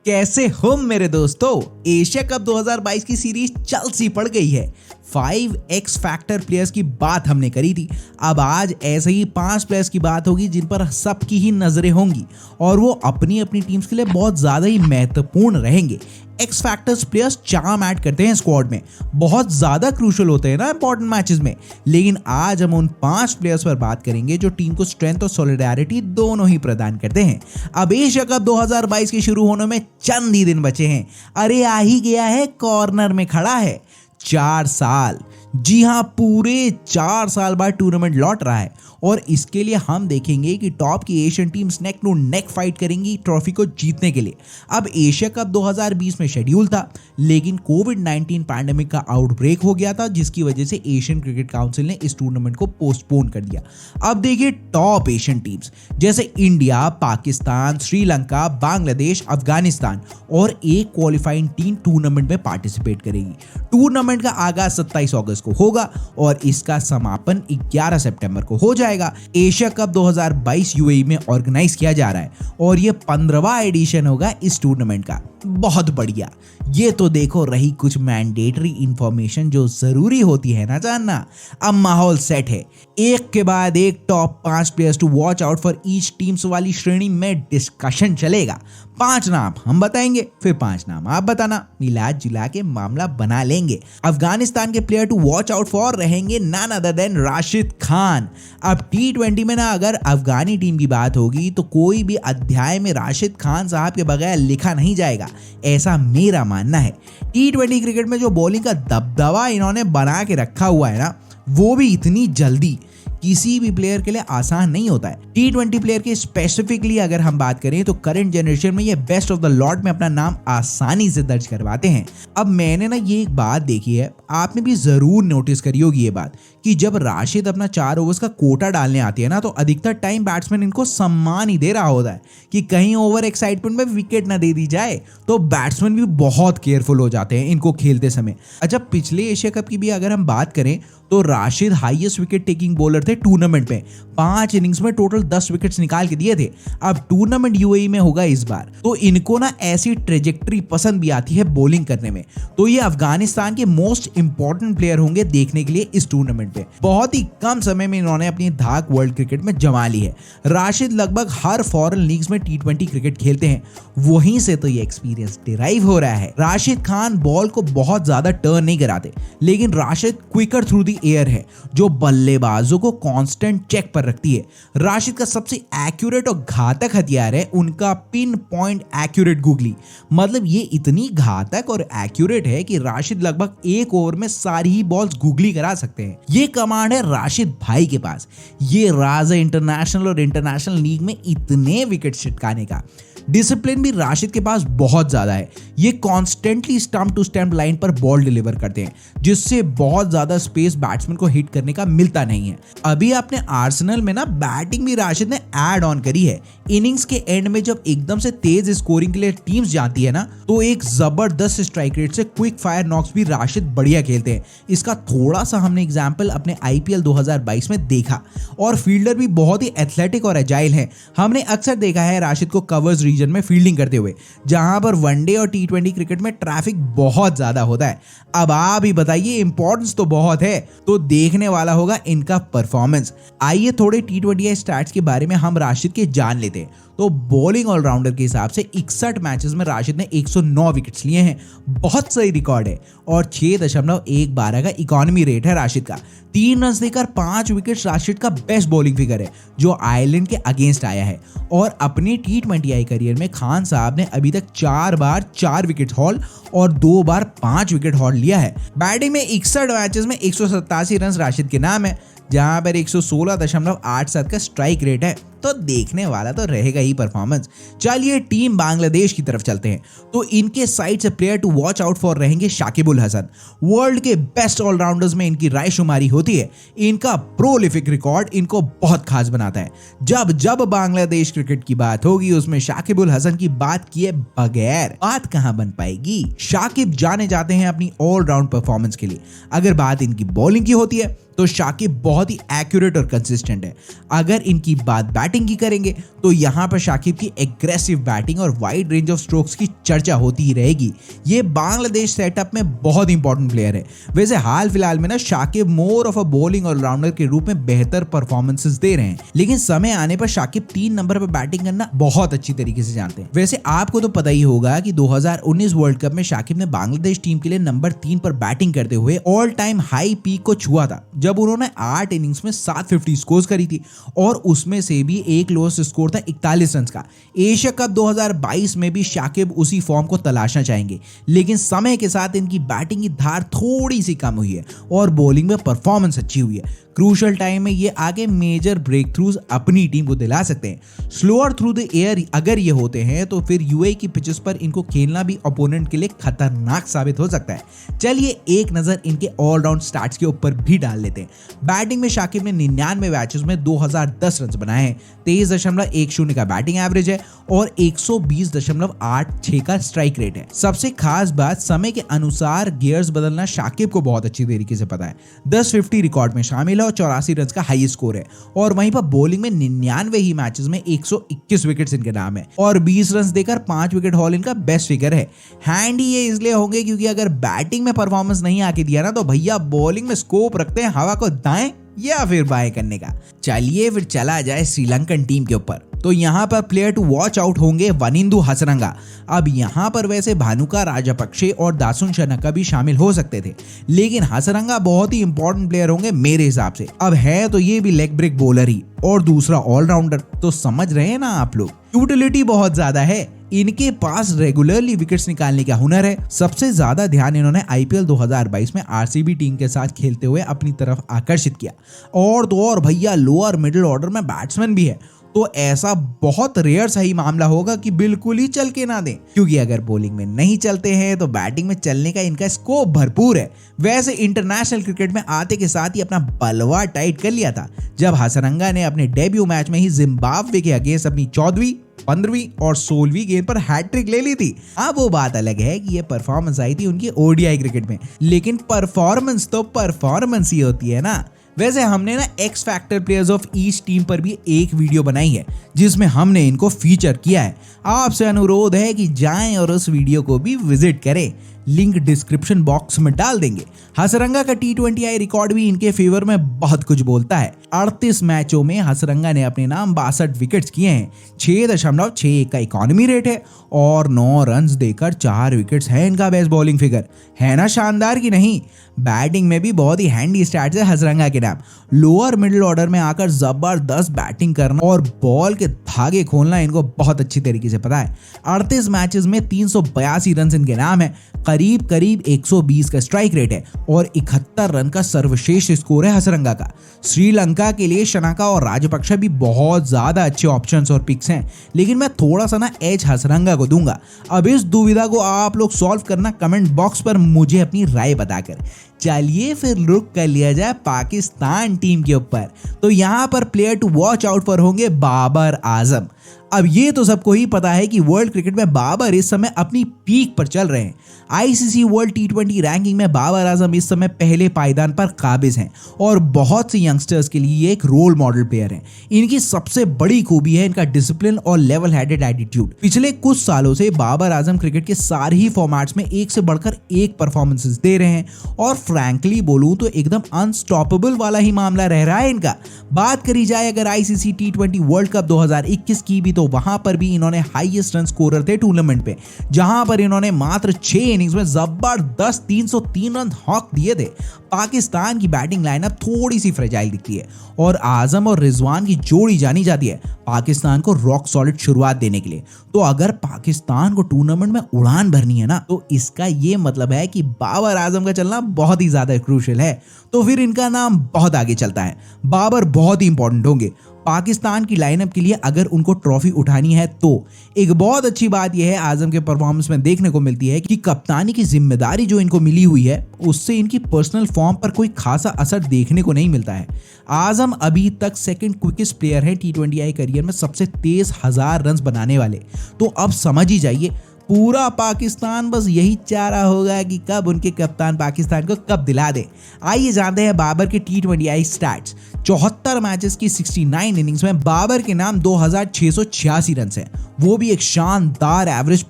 कैसे हो मेरे दोस्तों। एशिया कप 2022 की सीरीज चल सी पड़ गई है। 5 एक्स फैक्टर प्लेयर्स की बात हमने करी थी। अब आज ऐसे ही 5 प्लेयर्स की बात होगी जिन पर सबकी ही नजरें होंगी और वो अपनी अपनी टीम्स के लिए बहुत ज्यादा ही महत्वपूर्ण रहेंगे। X factors players charm add करते हैं स्क्वाड में, बहुत ज्यादा क्रूशियल होते हैं ना इंपॉर्टेंट मैचेस में। लेकिन आज हम उन 5 प्लेयर्स पर बात करेंगे जो टीम को स्ट्रेंथ और सॉलिडारिटी दोनों ही प्रदान करते हैं। अब एशिया कप 2022 के शुरू होने में चंद ही दिन बचे हैं। अरे आ ही गया है, कॉर्नर में खड़ा है। 4 साल, जी हाँ, पूरे 4 साल बाद टूर्नामेंट लौट रहा है और इसके लिए हम देखेंगे कि टॉप की Asian teams neck to neck fight करेंगी ट्रॉफी को जीतने के लिए। अब एशिया कप 2020 में शेड्यूल था, लेकिन कोविड-19 पैंडेमिक का आउटब्रेक हो गया था, जिसकी वजह से एशियन क्रिकेट काउंसिल ने इस टूर्नामेंट को पोस्टपोन कर दिया। अब देखिए टॉप एशियन टीम्स जैसे इंडिया, पाकिस्तान, श्रीलंका, बांग्लादेश, अफगानिस्तान और एक क्वालिफाइंग टीम टूर्नामेंट में पार्टिसिपेट करेगी। टूर्नामेंट का आगाज 27 अगस्त को होगा और इसका समापन 11 सितंबर को हो जाएगा। एशिया कप 2022 यूएई में ऑर्गेनाइज किया जा रहा है और ये 15वां एडिशन होगा इस टूर्नामेंट का। बहुत बढ़िया। ये तो देखो रही कुछ मैंडेटरी इंफॉर्मेशन जो जरूरी होती है ना जानना। अब माहौल सेट है, एक के बाद एक top 5 players to watch out for each teams वाली श्रेणी में डिस्कशन चलेगा। 5 नाम हम बताएंगे, फिर 5 नाम आप बताना, मिला जुला के मामला बना लेंगे। अफगानिस्तान के player to watch out for रहेंगे none other than Rashid Khan. अब T20 में ना अगर अफगानी टीम की बात होगी तो कोई भी अध्याय में राशिद खान साहब के बगैर लिखा नहीं जाएगा, ऐसा मेरा मानना है। T20 क्रिकेट में जो बॉलिंग का दबदबा इन्होंने बना के रखा हुआ है ना, वो भी इतनी जल्दी किसी भी प्लेयर के लिए आसान नहीं होता है। T20 प्लेयर के स्पेसिफिकली अगर हम बात करें तो करंट जनरेशन में ये बेस्ट ऑफ द लॉट में अपना नाम आसानी से दर्ज करवाते हैं। अब मैंने ना ये एक बात देखी है, आपने भी जरूर नोटिस करी होगी ये बात, कि जब राशिद अपना 4 ओवर्स का कोटा डालने आती है ना, तो अधिकतर टाइम बैट्समैन इनको सम्मान ही दे रहा होता है कि कहीं ओवर एक्साइटमेंट में विकेट ना दे दी जाए। तो बैट्समैन भी बहुत केयरफुल हो जाते हैं इनको खेलते समय। अच्छा, पिछले एशिया कप की भी अगर हम बात करें तो Rashid highest wicket taking bowler थे टूर्नामेंट में। 5 इनिंग्स में टोटल 10 विकेट्स निकाल के दिए थे। अब टूर्नामेंट यूएई में होगा इस बार, तो इनको ना ऐसी ट्रेजेक्टरी पसंद भी आती है बॉलिंग करने में। तो ये अफगानिस्तान के मोस्ट इंपॉर्टेंट प्लेयर होंगे देखने के लिए इस टूर्नामेंट में। बहुत ही कम समय में इन्होंने अपनी धाक वर्ल्ड क्रिकेट में जमा ली है। राशिद लगभग हर फॉरेन लीग्स में T20 क्रिकेट खेलते हैं, वहीं से तो ये एक्सपीरियंस डिराइव हो रहा है। राशिद खान बॉल को बहुत ज्यादा टर्न नहीं कराते, लेकिन Rashid quicker through the air है जो बल्लेबाजों को कांस्टेंट चेक पर रखती है। राशिद का सबसे एक्यूरेट और घातक हथियार है उनका पिन पॉइंट एक्यूरेट गूगली। मतलब ये इतनी घातक और एक्यूरेट है कि राशिद लगभग 1 ओवर में सारी ही बॉल्स गूगली करा सकते हैं। ये कमांड है राशिद भाई के पास। ये राज है इंटरनेशनल और इंटरनेशनल लीग में इतने विकेट छिटकाने का। डिसिप्लिन भी राशिद के पास बहुत ज्यादा है। ये constantly stump to stump line पर बॉल डिलीवर करते हैं, जिससे बहुत ज्यादा स्पेस बैट्समैन को हिट करने का मिलता नहीं है। अभी आपने आर्सेनल में ना बैटिंग भी राशिद ने ऐड ऑन करी है। इनिंग्स के एंड में जब एकदम से तेज स्कोरिंग के लिए टीम्स जाती है ना, तो एक जबरदस्त स्ट्राइक रेट से क्विक फायर नॉक्स भी राशिद बढ़िया खेलते हैं। इसका थोड़ा सा हमने एग्जाम्पल अपने IPL 2022 में देखा। और फील्डर भी बहुत ही एथलेटिक और एजाइल है। हमने अक्सर देखा है राशिद को कवर्स रीजन में फील्डिंग करते हुए, जहां पर वनडे और T20 क्रिकेट में ट्रैफिक बहुत ज्यादा होता है। अब आप ही बताइए, इंपॉर्टेंस तो बहुत है, तो देखने वाला होगा इनका परफॉर्मेंस। आइए थोड़े T20 स्टैट्स के बारे में हम राशिद के जान लेते हैं। तो बॉलिंग ऑलराउंडर के हिसाब से 61 मैचेस में राशिद ने 109 विकेट्स लिए हैं, बहुत सही रिकॉर्ड है। और 6.112 का इकोनॉमी रेट है राशिद का। 3 रन देकर 5 विकेट्स राशिद का बेस्ट बॉलिंग फिगर है जो आयरलैंड के अगेंस्ट आया है। और अपने T20 करियर में खान साहब ने अभी तक 4 बार 4 विकेट हॉल और 2 बार 5 विकेट हॉल लिया है। बैटिंग में 61 मैचेस में 187 रन राशिद के नाम है, जहां पर 116.87 का स्ट्राइक रेट है। तो देखने वाला तो रहेगा ही परफॉर्मेंस। चलिए टीम बांग्लादेश की तरफ चलते हैं। तो इनके साइड से player to watch out for रहेंगे शाकिब उल हसन। वर्ल्ड के बेस्ट ऑलराउंडर्स में इनकी राय शुमारी होती है। इनका प्रोलिफिक रिकॉर्ड इनको बहुत खास बनाता है। जब जब बांग्लादेश क्रिकेट की बात होगी उसमें शाकिब उल हसन की बात किए बगैर बात कहां बन पाएगी। शाकिब जाने जाते हैं अपनी ऑलराउंड परफॉर्मेंस के लिए। अगर बात इनकी बॉलिंग की होती है तो शाकिब बहुत ही एक्यूरेट और कंसिस्टेंट है। अगर इनकी बात बैटिंग की करेंगे तो यहाँ पर शाकिब की एग्रेसिव बैटिंग और वाइड रेंज ऑफ स्ट्रोक्स की चर्चा होती ही रहेगी। ये बांग्लादेश सेटअप में बहुत इंपॉर्टेंट प्लेयर है। वैसे हाल फिलहाल में ना Shakib more of a bowling allrounder के रूप में बेहतर परफॉर्मेंसेस दे रहे हैं, लेकिन समय आने पर शाकिब 3 नंबर पर बैटिंग करना बहुत अच्छी तरीके से जानते हैं। वैसे आपको तो पता ही होगा कि 2019 वर्ल्ड कप में शाकिब ने बांग्लादेश टीम के लिए नंबर 3 पर बैटिंग करते हुए ऑल टाइम हाई पीक को छुआ था, जब उन्होंने 8 इनिंग्स में 750 स्कोर करी थी और उसमें से भी एक लोएस्ट स्कोर था 41 रन का। एशिया कप 2022 में भी शाकिब उसी फॉर्म को तलाशना चाहेंगे, लेकिन समय के साथ इनकी बैटिंग की धार थोड़ी सी कम हुई है और बॉलिंग में परफॉर्मेंस अच्छी हुई है। क्रूशल टाइम में ये आगे मेजर ब्रेक थ्रूज अपनी टीम को दिला सकते हैं। स्लोअर थ्रू द एयर अगर ये होते हैं तो फिर यूएई की पिचेस पर इनको खेलना भी ओपोनेंट के लिए खतरनाक साबित हो सकता है। चलिए एक नजर इनके ऑलराउंड स्टैट्स के ऊपर भी डाल लेते हैं। बैटिंग में शाकिब ने 99 मैचेस में 2010 रन बनाए हैं, 23.10 का बैटिंग एवरेज है और 120.86 का स्ट्राइक रेट है। सबसे खास बात, समय के अनुसार गियर्स बदलना शाकिब को बहुत अच्छी तरीके से पता है। 1050 रिकॉर्ड में शामिल है और 84 रन का हाई स्कोर है और वहीं पर बॉलिंग में 99 ही मैचेस में 121 विकेट्स इनके नाम है और 20 रन देकर 5 विकेट हॉल इनका बेस्ट फिगर है। हैंडी ये इसलिए होंगे क्योंकि अगर बैटिंग में परफॉर्मेंस नहीं आके दिया ना तो भैया बॉलिंग में स्कोप रखते हैं हवा को दाएं या फिर बाएं करने का। चलिए फिर चला जाए श्रीलंकन टीम के ऊपर। तो यहाँ पर प्लेयर टू वॉच आउट होंगे वनिंदु हसरंगा। अब यहाँ पर वैसे भानुका राजापक्षे और दासुन शनका भी शामिल हो सकते थे, लेकिन हसरंगा बहुत ही इंपॉर्टेंट प्लेयर होंगे मेरे हिसाब से। अब है तो ये भी लेग ब्रेक बॉलर ही और दूसरा ऑलराउंडर, तो समझ रहे हैं ना आप लोग। यूटिलिटी बहुत ज्यादा है, इनके पास रेगुलरली विकेट्स निकालने का हुनर है। सबसे ज्यादा ध्यान इन्होंने आईपीएल 2022 में आरसीबी टीम के साथ खेलते हुए अपनी तरफ आकर्षित किया। और तो और भैया लोअर मिडिल ऑर्डर में बैट्समैन भी है, तो ऐसा बहुत रेयर सही मामला होगा कि बिल्कुल ही चल के ना दें, क्योंकि अगर बॉलिंग में नहीं चलते हैं तो बैटिंग में चलने का इनका स्कोप भरपूर है। वैसे इंटरनेशनल क्रिकेट में आते के साथ ही अपना बलवा टाइट कर लिया था जब हसरंगा ने अपने डेब्यू मैच में ही जिम्बाब्वे के अगेंस्ट अपनी 14वीं, 15वीं और 16वीं गेंद पर हैट्रिक ले ली थी। हाँ, वो बात अलग है कि ये परफॉर्मेंस आई थी उनकी ओडीआई क्रिकेट में, लेकिन परफॉर्मेंस तो परफॉर्मेंस ही होती है ना। वैसे हमने ना x factor players of each team पर भी एक वीडियो बनाई है जिसमें हमने इनको फीचर किया है। आपसे अनुरोध है कि जाएं और उस वीडियो को भी विजिट करें, लिंक डिस्क्रिप्शन बॉक्स में डाल देंगे। हसरंगा का T20I रिकॉर्ड भी इनके फेवर में बहुत कुछ बोलता है। 38 मैचों में हसरंगा ने अपने नाम 62 विकेट्स किए हैं, 6.61 का इकोनॉमी रेट है और 9 रन्स देकर 4 विकेट्स है इनका बेस्ट बॉलिंग फिगर। है ना शानदार की नहीं। बैटिंग में भी बहुत ही हैंडी स्टैट्स है हसरंगा के नाम। लोअर मिडिल ऑर्डर में आकर जबरदस्त बैटिंग करना और बॉल के धागे खोलना इनको बहुत अच्छी तरीके से पता है। 38 मैचेस में 382 रन इनके नाम है, करीब करीब 120 का स्ट्राइक रेट है और 71 रन का सर्वश्रेष्ठ स्कोर है हसरंगा का। श्रीलंका के लिए शनका और राजपक्षा भी बहुत ज्यादा अच्छे ऑप्शंस और पिक्स हैं, लेकिन मैं थोड़ा सा ना एज हसरंगा को दूंगा। अब इस दुविधा को आप लोग सॉल्व करना कमेंट बॉक्स पर मुझे अपनी राय बताकर। चलिए फिर रुक कर लिया जाए पाकिस्तान टीम के ऊपर। तो यहाँ पर प्लेयर टू वॉच आउट पर होंगे बाबर आजम। अब ये तो सबको ही पता है कि वर्ल्ड क्रिकेट में बाबर इस समय अपनी पीक पर चल रहे हैं। आईसीसी वर्ल्ड T20 रैंकिंग में बाबर आजम इस समय पहले पायदान पर काबिज हैं और बहुत से यंगस्टर्स के लिए एक रोल मॉडल प्लेयर हैं। इनकी सबसे बड़ी खूबी है इनका डिसिप्लिन और लेवल हेडेड एटीट्यूड। पिछले कुछ सालों से बाबर आजम क्रिकेट के सारे ही फॉर्मेट्स में एक से बढ़कर एक परफॉर्मेंसेस दे रहे हैं और फ्रैंकली बोलूं तो एकदम अनस्टॉपेबल वाला ही मामला रह रहा है इनका। बात करी जाए अगर आईसीसी T20 वर्ल्ड कप 2021 की भी, तो वहां पर भी इन्होंने हाईएस्ट रन स्कोरर थे टूर्नामेंट पे, जहां पर इन्होंने मात्र 6 इनिंग्स में जबरदस्त 303 रन हॉक दिए थे। पाकिस्तान की बैटिंग लाइनअप थोड़ी सी फ्रेजाइल दिखती है और आजम और रिजवान की जोड़ी जानी जाती है पाकिस्तान को रॉक सॉलिड शुरुआत देने के लिए। तो अगर पाकिस्तान को टूर्नामेंट में उड़ान भरनी है ना, तो इसका ये मतलब है कि बाबर आजम का चलना बहुत ही ज्यादा क्रूशियल है। तो फिर इनका नाम बहुत आगे चलता है। बाबर बहुत ही इंपॉर्टेंट होंगे पाकिस्तान की लाइनअप के लिए अगर उनको ट्रॉफी उठानी है तो। एक बहुत अच्छी बात यह है आजम के परफॉर्मेंस में देखने को मिलती है कि कप्तानी की जिम्मेदारी जो इनको मिली हुई है उससे इनकी पर्सनल फॉर्म पर कोई खासा असर देखने को नहीं मिलता है। आजम अभी तक सेकंड क्विकेस्ट प्लेयर है T20I करियर में सबसे तेज 1000 रन बनाने वाले। तो अब समझ ही जाइए पूरा पाकिस्तान बस यही चाह रहा होगा कि कब उनके कप्तान पाकिस्तान को कब दिला दे। आइए जानते हैं बाबर के T20I स्टैट्स। 74 मैचेस की 69 इनिंग्स में बाबर के नाम 2686 रन हैं, वो भी एक शानदार एवरेज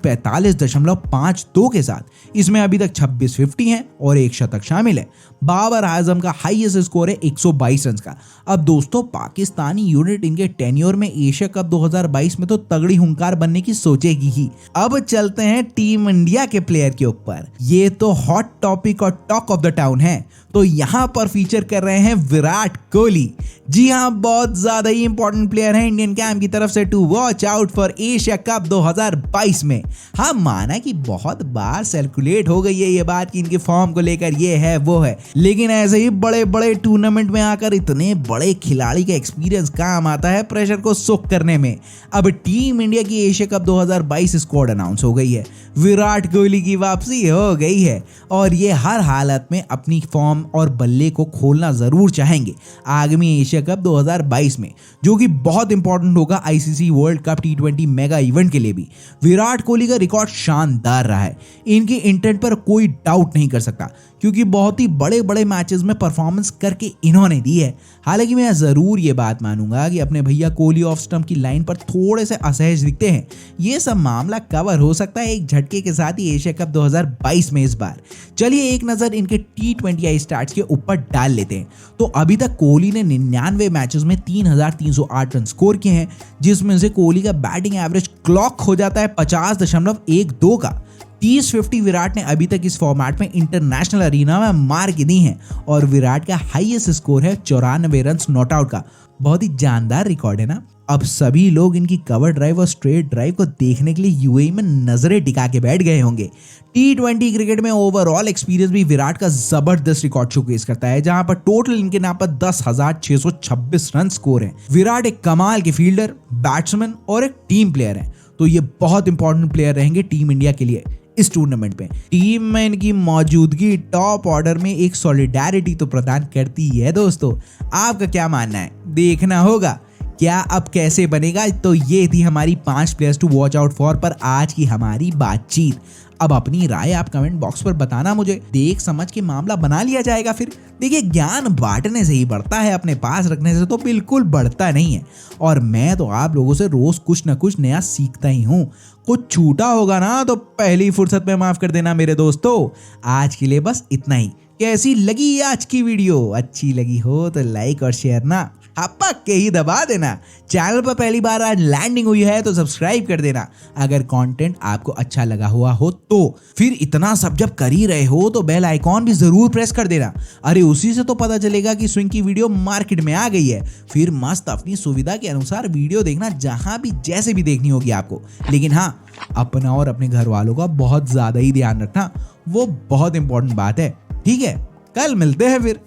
45.52 के साथ। इसमें अभी तक 26 50 हैं और एक शतक शामिल है। बाबर आजम का हाईएस्ट स्कोर है 122 रन का। अब दोस्तों पाकिस्तानी यूनिट इनके टेन्योर में एशिया कप 2022 में तो तगड़ी हुंकार बनने की सोचेगी ही। अब चलते हैं टीम इंडिया के प्लेयर के ऊपर। ये तो हॉट टॉपिक और टॉक ऑफ द टाउन है, तो यहाँ पर फीचर कर रहे हैं विराट कोहली। जी हाँ, बहुत ज्यादा ही इंपॉर्टेंट प्लेयर है इंडियन कैंप की तरफ से to watch out for Asia Cup 2022 में। हाँ, माना कि बहुत बार सर्कुलेट हो गई है ये बात कि इनके फॉर्म को लेकर ये है वो है, लेकिन ऐसे ही बड़े बड़े टूर्नामेंट में आकर इतने बड़े खिलाड़ी का एक्सपीरियंस काम आता है प्रेशर को सोक करने में। अब टीम इंडिया की एशिया कप 2022 स्क्वाड अनाउंस हो गई है। विराट कोहली की वापसी हो गई है और ये हर हालत में अपनी फॉर्म और बल्ले को खोलना जरूर चाहेंगे आगामी एशिया कप 2022 में, जो कि बहुत इंपॉर्टेंट होगा ICC world cup T20 mega event के लिए भी। विराट कोहली का रिकॉर्ड शानदार रहा है, इनके इंटेंट पर कोई डाउट नहीं कर सकता, क्योंकि बहुत ही बड़े बड़े मैचेस में परफॉर्मेंस करके इन्होंने दी है। हालांकि मैं जरूर ये बात मानूंगा कि अपने भैया कोहली ऑफ स्टंप की लाइन पर थोड़े से असहज दिखते हैं। ये सब मामला कवर हो सकता है एक झटके के साथ ही एशिया कप 2022 में इस बार। चलिए एक नजर इनके T20I स्टार्ट्स के ऊपर डाल लेते हैं। तो अभी तक कोहली ने 99 मैचेस में 3308 रन स्कोर किए हैं, जिसमें से कोहली का बैटिंग एवरेज क्लॉक हो जाता है 50.12 का। 30-50 विराट ने अभी तक इस फॉर्मेट में इंटरनेशनल अरीना में मार के दी हैं और विराट का हाईएस्ट स्कोर है 94 रन नॉट आउट का। बहुत ही जानदार रिकॉर्ड है ना। अब सभी लोग इनकी कवर ड्राइव और स्ट्रेट ड्राइव को देखने के लिए यूएई में नजरें टिका के बैठ गए होंगे। T20 क्रिकेट में ओवरऑल एक्सपीरियंस भी विराट का जबरदस्त रिकॉर्ड शोकेस करता है, जहां पर टोटल इनके नाम पर 10,626 रन स्कोर है। विराट एक कमाल के फील्डर, बैट्समैन और एक टीम प्लेयर है, तो ये बहुत इंपॉर्टेंट प्लेयर रहेंगे टीम इंडिया के लिए इस टूर्नामेंट में। टीम में इनकी मौजूदगी टॉप ऑर्डर में एक सॉलिडेरिटी तो प्रदान करती है। दोस्तों आपका क्या मानना है, देखना होगा क्या अब कैसे बनेगा। तो ये थी हमारी 5 players to watch out for पर आज की हमारी बातचीत। अब अपनी राय आप कमेंट बॉक्स पर बताना मुझे, देख समझ के मामला बना लिया जाएगा। फिर देखिए, ज्ञान बांटने से ही बढ़ता है, अपने पास रखने से तो बिल्कुल बढ़ता नहीं है। और मैं तो आप लोगों से रोज कुछ ना कुछ नया सीखता ही हूँ। कुछ छूटा होगा ना तो पहली फुर्सत में माफ कर देना मेरे दोस्तों। आज के लिए बस इतना ही। कैसी लगी आज की वीडियो? अच्छी लगी हो तो लाइक और शेयर ना पक्के ही दबा देना। चैनल पर पहली बार आज लैंडिंग हुई है तो सब्सक्राइब कर देना। अगर कंटेंट आपको अच्छा लगा हुआ हो तो फिर इतना सब जब कर ही रहे हो तो बेल आइकॉन भी जरूर प्रेस कर देना। अरे उसी से तो पता चलेगा कि स्विंग की वीडियो मार्केट में आ गई है। फिर मस्त अपनी सुविधा के अनुसार वीडियो देखना, जहां भी जैसे भी देखनी होगी आपको। लेकिन हाँ, अपना और अपने घर वालों का बहुत ज्यादा ही ध्यान रखना, वो बहुत इंपॉर्टेंट बात है। ठीक है, कल मिलते हैं फिर।